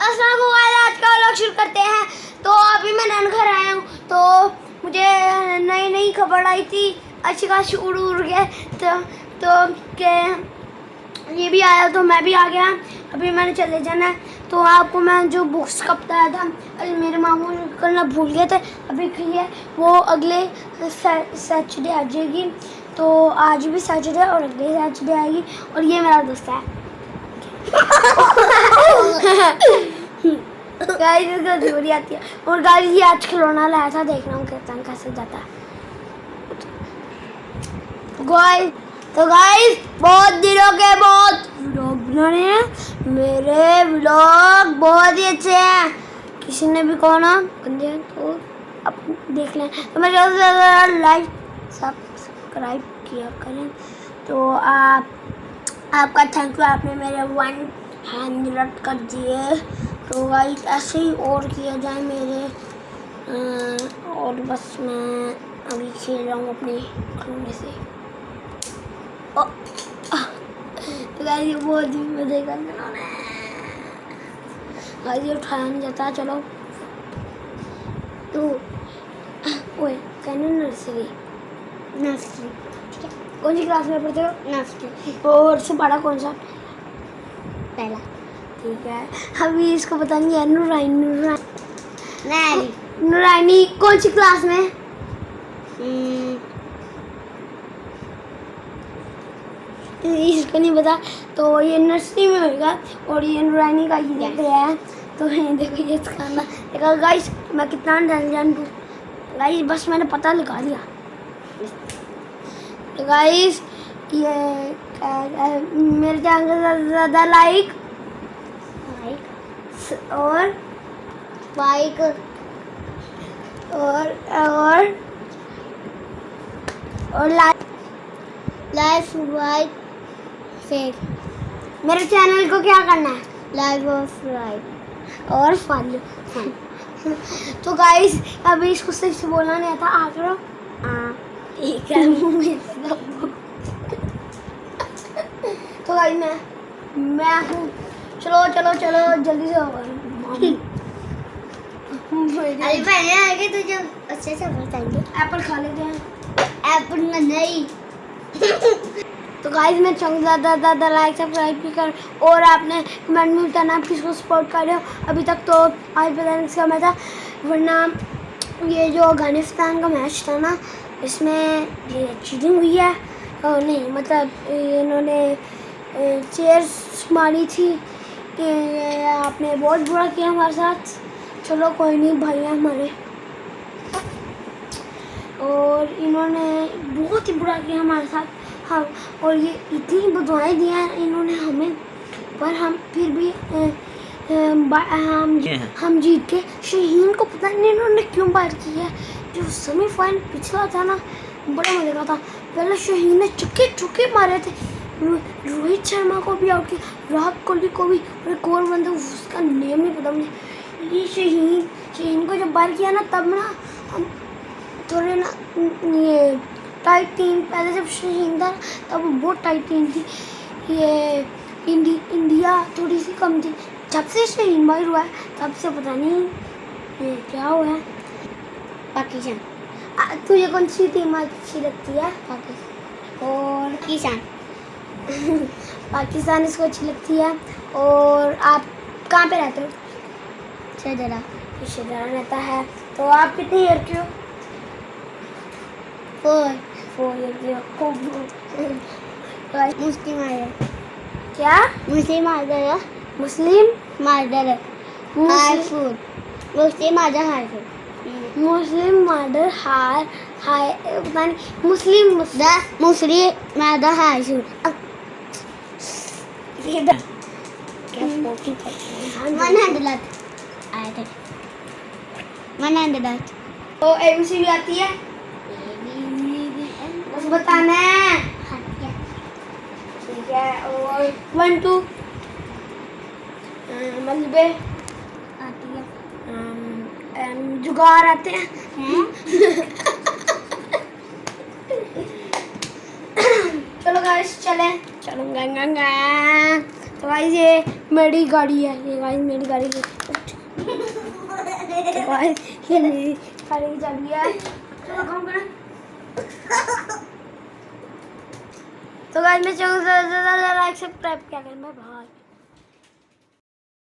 अस्सलाम वालेकुम गाइस, आज का व्लॉग शुरू करते हैं। तो अभी मैं नैन घर आया हूँ, तो मुझे नई खबर आई थी, अच्छी खासी उड़ गए तो के ये भी आया, तो मैं भी आ गया। अभी मैंने चले जाना है। तो आपको मैं जो बुक्स का बताया था, मेरे मामू करना भूल गए थे। अभी है वो अगले सैटरडे आ जाएगी, तो आज भी सैटरडे और अगले सैटरडे आएगी। और ये मेरा दोस्त है गाइस, इसको दूरी आती है। और गाइस ये आज खिलौना लाया था, देखना हूँ कीर्तन कैसे जाता है। तो गाइस बहुत दिनों के बहुत व्लॉग बनाने हैं। मेरे व्लॉग बहुत ही अच्छे हैं, किसी ने भी कहा ना तो अब देख लें। तो मेरे लाइक सब्सक्राइब किया करें। तो आपका थैंक यू, आपने मेरे 100 कर दिए। तो गाइस ऐसे ही और किया जाए मेरे। और बस मैं अभी खेल रहा हूँ अपने खिलौने से। तो गाइस ये बहुत ही मजे का खिलौना है। गाइस ये उठाया नहीं जाता। चलो तो ओए कहना नर्सरी ठीक है। कौन सी क्लास में पढ़ते हो? नर्सरी। और से बड़ा कौन सा? पहला। ठीक है। अभी इसको पता नहीं है। नूरानी कौन सी क्लास में? इसको नहीं पता। तो ये नर्सरी में होगा। और ये नूरानी का ही देख रहा है। तो ये देखो ये खाना देखो गाइस, मैं कितना इंटेलिजेंट हूँ गाइस, बस मैंने पता लगा दिया। तो गाइस ये मेरे चैनल को ज़्यादा लाइक और लाइक शेयर। मेरे चैनल को क्या करना है? लाइक और सब्सक्राइब और फॉलो। तो गाइस अभी इसको सही से बोलना नहीं आता। आ करो ठीक है। तो गाइस मैं हूँ। चलो जल्दी से अरे पहले आएंगे तो जब अच्छे से बताएंगे। एप्पल खा लेते हैं। एप्पल में नहीं। तो गाइस मैं ज़्यादा लाइक सब्सक्राइब भी कर, और आपने कमेंट में बताना आप किसको सपोर्ट कर रहे हो। अभी तक तो आज पता नहीं किसका मैच था, वरना ये जो अफगानिस्तान का मैच था ना, इसमें ये चीटिंग हुई है। नहीं मतलब इन्होंने चेयर्स मारी थी कि आपने बहुत बुरा किया हमारे साथ। चलो कोई नहीं, भाई है हमारे। और इन्होंने बहुत ही बुरा किया हमारे साथ। हाँ, और ये इतनी बदवाएं दी हैं इन्होंने हमें, पर हम फिर भी हम जीत के। शहीन को पता नहीं इन्होंने क्यों बाहर की है। जो सेमीफाइनल पिछला था ना, बड़ा मजे का था। पहले शहीन ने चुके मारे थे, रोहित शर्मा को भी आउट किया, विराट कोहली को भी, और एक और बंदा उसका नेम नहीं पता मुझे। ये शहीन को जब बाहर किया ना, तब ना हम थोड़े ना ये टाइट टीम, पहले जब शहीन था तब बहुत टाइट टीम थी। ये इंडिया थोड़ी सी कम थी। जब से शहीन बाहर हुआ है तब से पता नहीं ये क्या हुआ है। पाकिस्तान। तुझे कौन सी टीम अच्छी लगती है? पाकिस्तान। पाकिस्तान इसको अच्छी लगती है। और आप कहाँ पे रहते हो? शेदरा रहता है। तो आप कितने ईयर के हो? 4 ईयर के हो। मुस्लिम है क्या? मुस्लिम मर्डर है। मुस्लिम मर्डर हाई पता नहीं। मुस्लिम मर्डर हाई स्कूल। तो ABC भी आती है, बस बताना है। ठीक है। और 1 2 मलबे आती है, जुगाड़ आते हैं। चलो गाइस चलो। तो गाइस ये मेरी गाड़ी है ये गाइस, मेरी गाड़ी है। तो गाइस ये मेरी गाड़ी की चाबी है। चलो काम करें। तो गाइस मैं चलो लाइक सब्सक्राइब क्या करें, बाय बाय।